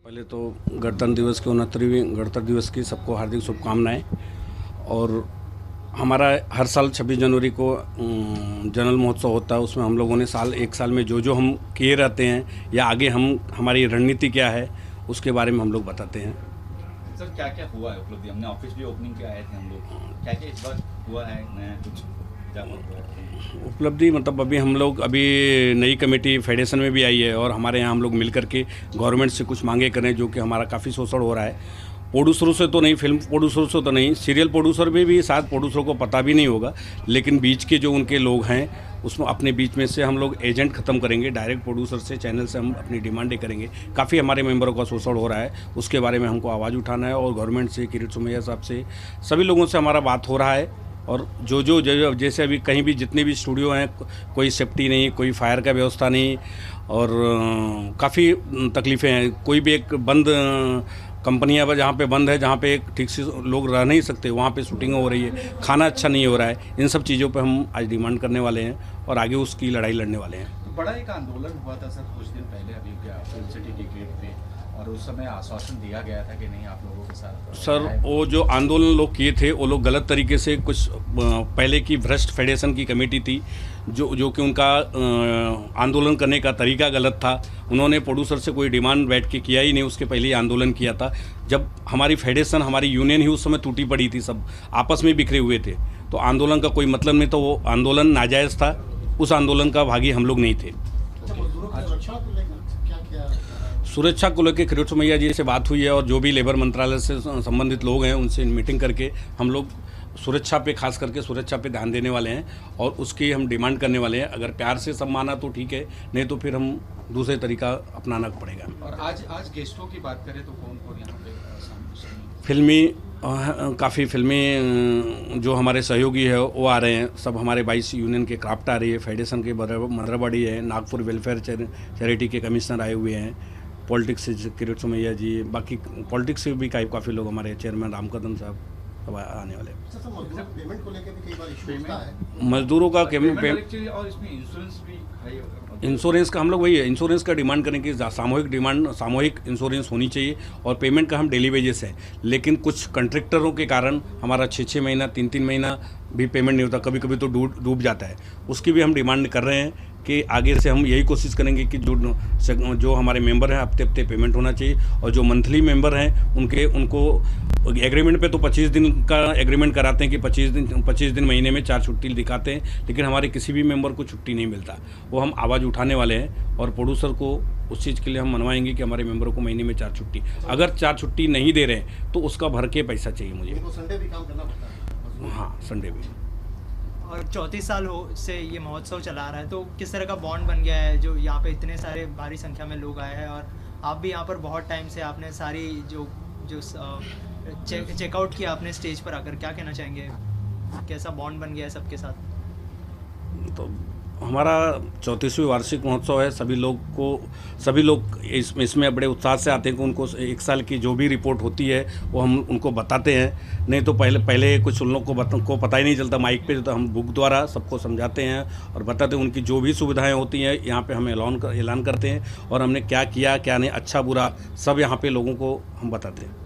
पहले तो गणतंत्र दिवस की 69वीं गणतंत्र दिवस की सबको हार्दिक शुभकामनाएं। और हमारा हर साल 26 जनवरी को जनरल महोत्सव होता है। उसमें हम लोगों ने एक साल में जो जो हम किए रहते हैं या आगे हमारी रणनीति क्या है उसके बारे में हम लोग बताते हैं। सर क्या क्या हुआ है उपलब्धि? हमने ऑफिस भी ओपनिंग के आए थे हम लोग, क्या क्या इस बार हुआ है नया कुछ उपलब्धि मतलब अभी नई कमेटी फेडरेशन में भी आई है और हमारे यहाँ हम लोग मिल करके गवर्नमेंट से कुछ मांगे करें, जो कि हमारा काफ़ी शोषण हो रहा है। प्रोड्यूसरों से तो नहीं, फिल्म प्रोड्यूसरों से तो नहीं, सीरियल प्रोड्यूसर भी शायद प्रोड्यूसरों को पता भी नहीं होगा, लेकिन बीच के जो उनके लोग हैं उसमें अपने बीच में से हम लोग एजेंट ख़त्म करेंगे। डायरेक्ट प्रोड्यूसर से, चैनल से हम अपनी डिमांडें करेंगे। काफ़ी हमारे मेंबरों का शोषण हो रहा है, उसके बारे में हमको आवाज़ उठाना है। और गवर्नमेंट से, किरीट सोमैया साहब से, सभी लोगों से हमारा बात हो रहा है। और जो जैसे अभी कहीं भी जितने भी स्टूडियो हैं, कोई सेफ्टी नहीं, कोई फायर का व्यवस्था नहीं, और काफ़ी तकलीफ़ें हैं। कोई भी एक बंद कंपनियां जहाँ पे बंद है, जहाँ पे एक ठीक से लोग रह नहीं सकते, वहाँ पे शूटिंग हो रही है, खाना अच्छा नहीं हो रहा है। इन सब चीज़ों पे हम आज डिमांड करने वाले हैं और आगे उसकी लड़ाई लड़ने वाले हैं। तो बड़ा एक आंदोलन हुआ था सर कुछ दिन पहले अभी क्या फिल्म सिटी के गेट पे, और उस समय आश्वासन दिया गया था कि नहीं आप लोगों के साथ। सर वो जो आंदोलन लोग किए थे वो लोग गलत तरीके से, कुछ पहले की भ्रष्ट फेडरेशन की कमेटी थी जो कि उनका आंदोलन करने का तरीका गलत था। उन्होंने प्रोड्यूसर से कोई डिमांड बैठ के किया ही नहीं, उसके पहले ही आंदोलन किया था। जब हमारी फेडरेशन, हमारी यूनियन ही उस समय टूटी पड़ी थी, सब आपस में बिखरे हुए थे, तो आंदोलन का कोई मतलब नहीं था। वो आंदोलन नाजायज़ था, उस आंदोलन का भागी हम लोग नहीं थे। सुरक्षा को लेकर किरीट सोमैया जी से बात हुई है और जो भी लेबर मंत्रालय से संबंधित लोग हैं उनसे मीटिंग करके हम लोग सुरक्षा पे, खास करके सुरक्षा पे ध्यान देने वाले हैं और उसकी हम डिमांड करने वाले हैं। अगर प्यार से सब माना तो ठीक है, नहीं तो फिर हम दूसरे तरीका अपनाना पड़ेगा। और आज गेस्टों की बात करें तो कौन कौन यहाँ पे? काफ़ी फिल्मी जो हमारे सहयोगी है वो आ रहे हैं। सब हमारे 22 यूनियन के क्राफ्ट आ रही है, फेडरेशन के मदरबाड़ी है, नागपुर वेलफेयर चैरिटी के कमिश्नर आए हुए हैं, पॉलिटिक्स से किरीट सोमैया जी, बाकी पॉलिटिक्स से भी काफ़ी लोग, हमारे चेयरमैन रामकदम साहब सब आने वाले हैं। पेमेंट को लेकर भी कई बार इशू होता है, मजदूरों का और इसमें इंश्योरेंस भी है। इंश्योरेंस का हम लोग वही है, इंश्योरेंस का डिमांड करें कि सामूहिक इंश्योरेंस होनी चाहिए। और पेमेंट का हम डेली वेजेस है, लेकिन कुछ कॉन्ट्रैक्टरों के कारण हमारा 6-6 महीना, 3-3 महीना भी पेमेंट नहीं होता, कभी कभी तो डूब जाता है। उसकी भी हम डिमांड कर रहे हैं कि आगे से हम यही कोशिश करेंगे कि जो हमारे मेंबर हैं हफ्ते हफ्ते पेमेंट होना चाहिए। और जो मंथली मेंबर हैं उनको एग्रीमेंट पे तो 25 दिन का एग्रीमेंट कराते हैं कि 25 दिन महीने में 4 छुट्टी दिखाते हैं, लेकिन हमारे किसी भी मेंबर को छुट्टी नहीं मिलता। वो हम आवाज़ उठाने वाले हैं और प्रोड्यूसर को उस चीज़ के लिए हम मनवाएंगे कि हमारे मेंबरों को महीने में 4 छुट्टी, अगर 4 छुट्टी नहीं दे रहे हैं तो उसका भर के पैसा चाहिए मुझे। संडे भी काम करना पड़ता है। हाँ, संडे भी। और 34 साल से ये महोत्सव चला रहा है, तो किस तरह का बॉन्ड बन गया है जो यहाँ पे इतने सारे भारी संख्या में लोग आए हैं, और आप भी यहाँ पर बहुत टाइम से आपने सारी जो चेकआउट किया आपने स्टेज पर आकर, क्या कहना चाहेंगे? कैसा बॉन्ड बन गया है सबके साथ? तो हमारा 34वीं वार्षिक महोत्सव है। सभी लोग इसमें बड़े उत्साह से आते हैं कि उनको एक साल की जो भी रिपोर्ट होती है वो हम उनको बताते हैं। नहीं तो पहले कुछ उन लोग को पता ही नहीं चलता माइक पे, तो हम बुक द्वारा सबको समझाते हैं और बताते हैं। उनकी जो भी सुविधाएं होती हैं यहाँ पे हम ऐलान करते हैं, और हमने क्या किया क्या नहीं, अच्छा बुरा सब यहाँ पे लोगों को हम बताते हैं।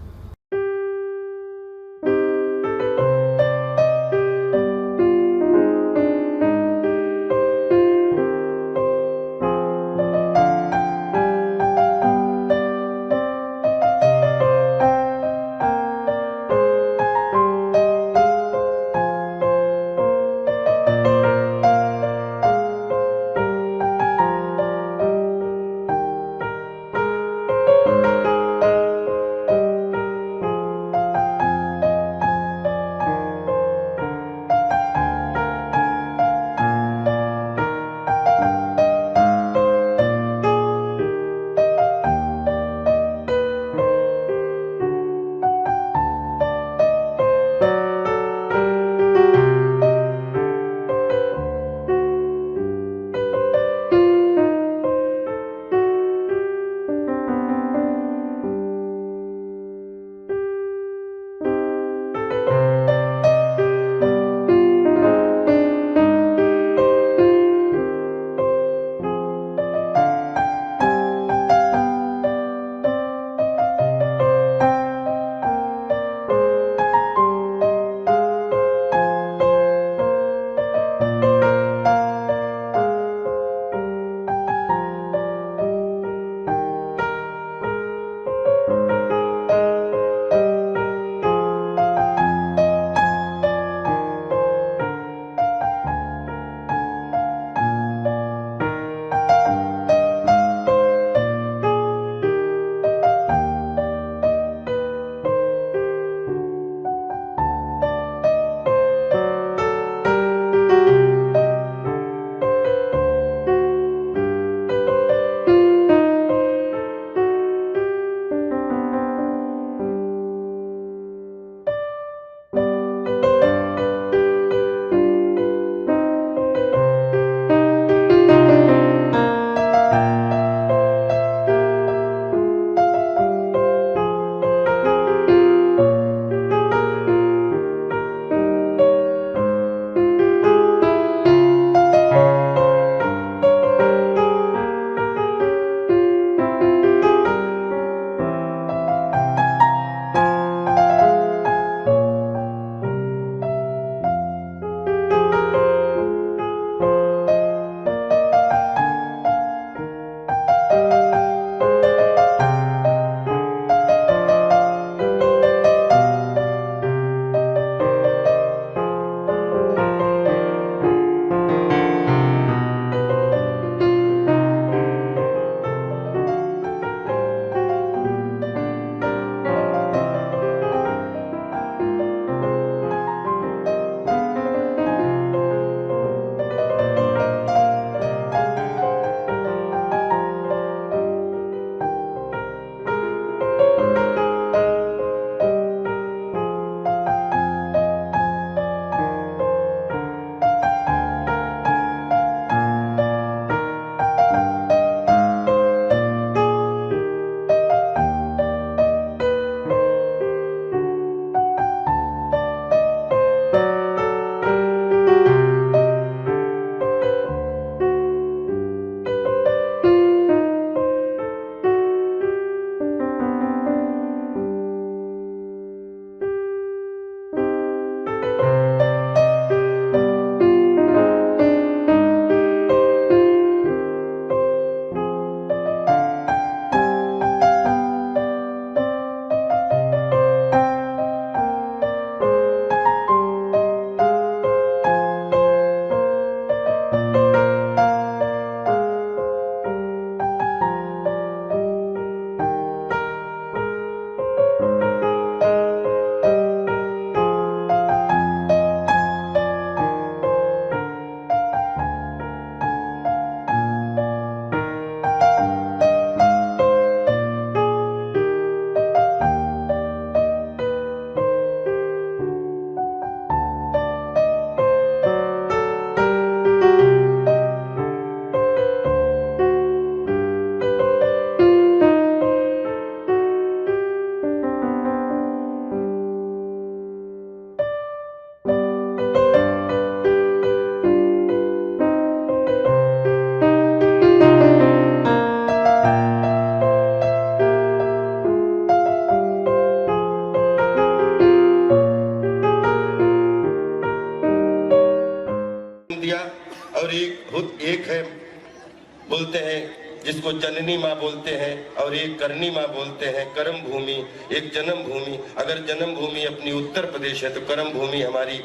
बोलते हैं, जिसको जननी माँ बोलते हैं और एक करनी माँ बोलते हैं, कर्म भूमि, एक जन्म भूमि। अगर जन्म भूमि अपनी उत्तर प्रदेश है तो कर्म भूमि हमारी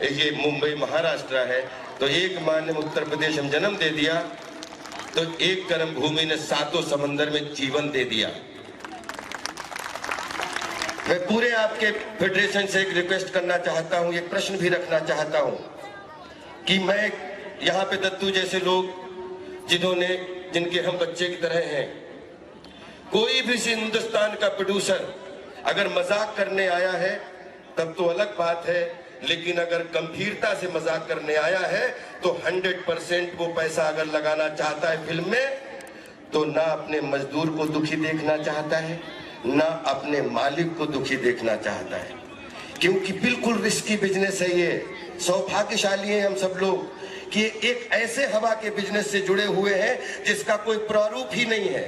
ये मुंबई महाराष्ट्र है। तो एक माँ ने उत्तर प्रदेश हम जन्म दे दिया, तो एक कर्म भूमि ने सातों समंदर में जीवन दे दिया। मैं पूरे आपके फेडरेशन से एक रिक्वेस्ट करना चाहता हूं, एक प्रश्न भी रखना चाहता हूं कि मैं यहाँ पे दत्तू जैसे लोग जिनके हम बच्चे की तरह हैं, कोई भी हिंदुस्तान का प्रोड्यूसर अगर मजाक करने आया है तब तो अलग बात है, लेकिन अगर गंभीरता से मजाक करने आया है तो 100% वो पैसा अगर लगाना चाहता है फिल्म में, तो ना अपने मजदूर को दुखी देखना चाहता है, ना अपने मालिक को दुखी देखना चाहता है, क्योंकि बिल्कुल रिस्की बिजनेस है ये। सौभाग्यशाली हैं हम सब लोग कि एक ऐसे हवा के बिजनेस से जुड़े हुए हैं जिसका कोई प्रारूप ही नहीं है।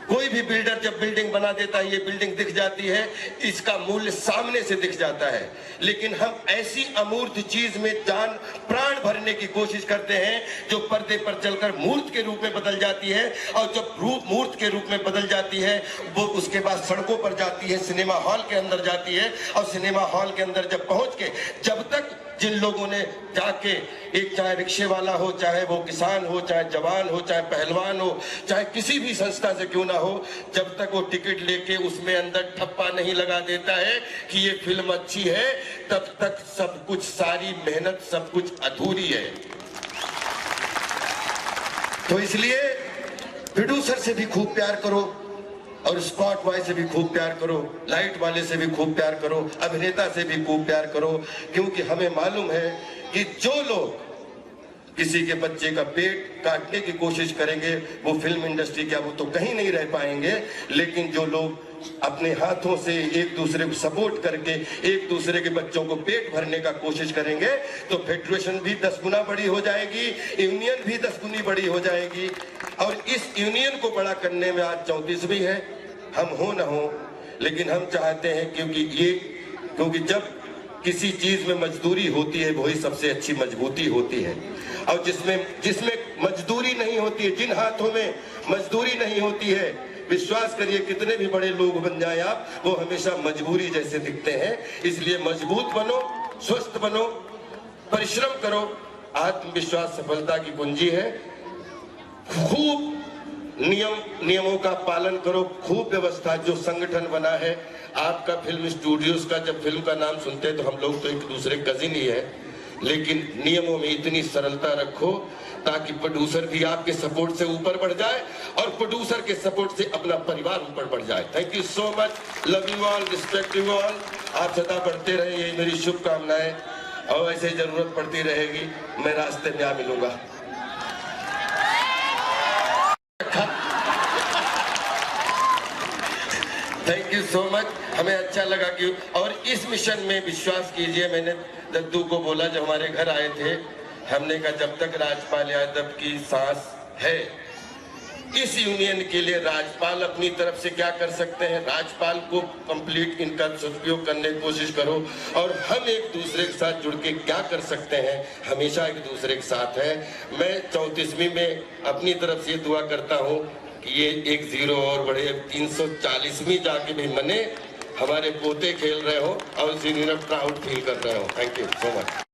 कोई भी बिल्डर जब बिल्डिंग बना देता है, ये बिल्डिंग दिख जाती है, इसका मूल्य सामने से दिख जाता है, लेकिन हम ऐसी अमूर्त चीज में जान प्राण भरने की कोशिश करते हैं जो पर्दे पर चलकर मूर्त के रूप में बदल जाती है, और जब रूप मूर्त के रूप में बदल जाती है वो उसके बाद सड़कों पर जाती है, सिनेमा हॉल के अंदर जाती है, और सिनेमा हॉल के अंदर जब पहुंच के, जब तक जिन लोगों ने जाके, एक चाहे रिक्शे वाला हो, चाहे वो किसान हो, चाहे जवान हो, चाहे पहलवान हो, चाहे किसी भी संस्था से क्यों ना हो, जब तक वो टिकट लेके उसमें अंदर ठप्पा नहीं लगा देता है कि ये फिल्म अच्छी है, तब तक सब कुछ, सारी मेहनत, सब कुछ अधूरी है। तो इसलिए प्रोड्यूसर से भी खूब प्यार करो, और स्पॉट बॉय से भी खूब प्यार करो, लाइट वाले से भी खूब प्यार करो, अभिनेता से भी खूब प्यार करो, क्योंकि हमें मालूम है कि जो लोग किसी के बच्चे का पेट काटने की कोशिश करेंगे वो फिल्म इंडस्ट्री क्या, वो तो कहीं नहीं रह पाएंगे, लेकिन जो लोग अपने हाथों से एक दूसरे को सपोर्ट करके एक दूसरे के बच्चों को पेट भरने का कोशिश करेंगे, तो फेडरेशन भी 10 गुना बड़ी हो जाएगी, यूनियन भी 10 गुनी बड़ी हो जाएगी। और इस यूनियन को बड़ा करने में आज 34वीं है, हम हो न हो, लेकिन हम चाहते हैं क्योंकि जब किसी चीज में मजदूरी होती है वही सबसे अच्छी मजबूती होती है, और जिसमें मजदूरी नहीं होती है, जिन हाथों में मजदूरी नहीं होती है, विश्वास करिए कितने भी बड़े लोग बन जाए आप, वो हमेशा मजबूरी जैसे दिखते हैं। इसलिए मजबूत बनो, स्वस्थ बनो, परिश्रम करो, आत्मविश्वास सफलता की कुंजी है। खूब नियमों का पालन करो, खूब व्यवस्था, जो संगठन बना है आपका फिल्म स्टूडियोज का, जब फिल्म का नाम सुनते हैं तो हम लोग तो एक दूसरे कजिन ही है, लेकिन नियमों में इतनी सरलता रखो ताकि प्रोड्यूसर भी आपके सपोर्ट से ऊपर बढ़ जाए और प्रोड्यूसर के सपोर्ट से अपना परिवार ऊपर बढ़ जाए। Thank you so much, love you all, respect you all. आप सदा बढ़ते रहे, ये मेरी शुभकामनाएं, और ऐसे जरूरत पड़ती रहेगी मैं रास्ते में आ मिलूंगा। थैंक यू सो मच, हमें अच्छा लगा कि, और इस मिशन में विश्वास कीजिए, मैंने दद्दू को बोला जब हमारे घर आए थे, हमने कहा जब तक राजपाल यादव की सांस है, इस यूनियन के लिए राजपाल अपनी तरफ से क्या कर सकते हैं, राजपाल को कंप्लीट इनका सदुपयोग करने की कोशिश करो, और हम एक दूसरे के साथ जुड़ के क्या कर सकते हैं, हमेशा एक दूसरे के साथ है। मैं 34वीं में अपनी तरफ से दुआ करता हूँ कि ये 1-0 और बढ़े, 340वीं जाके भी मने, हमारे पोते खेल रहे हो और इसी प्राउड फील कर रहे हो। Thank you so much.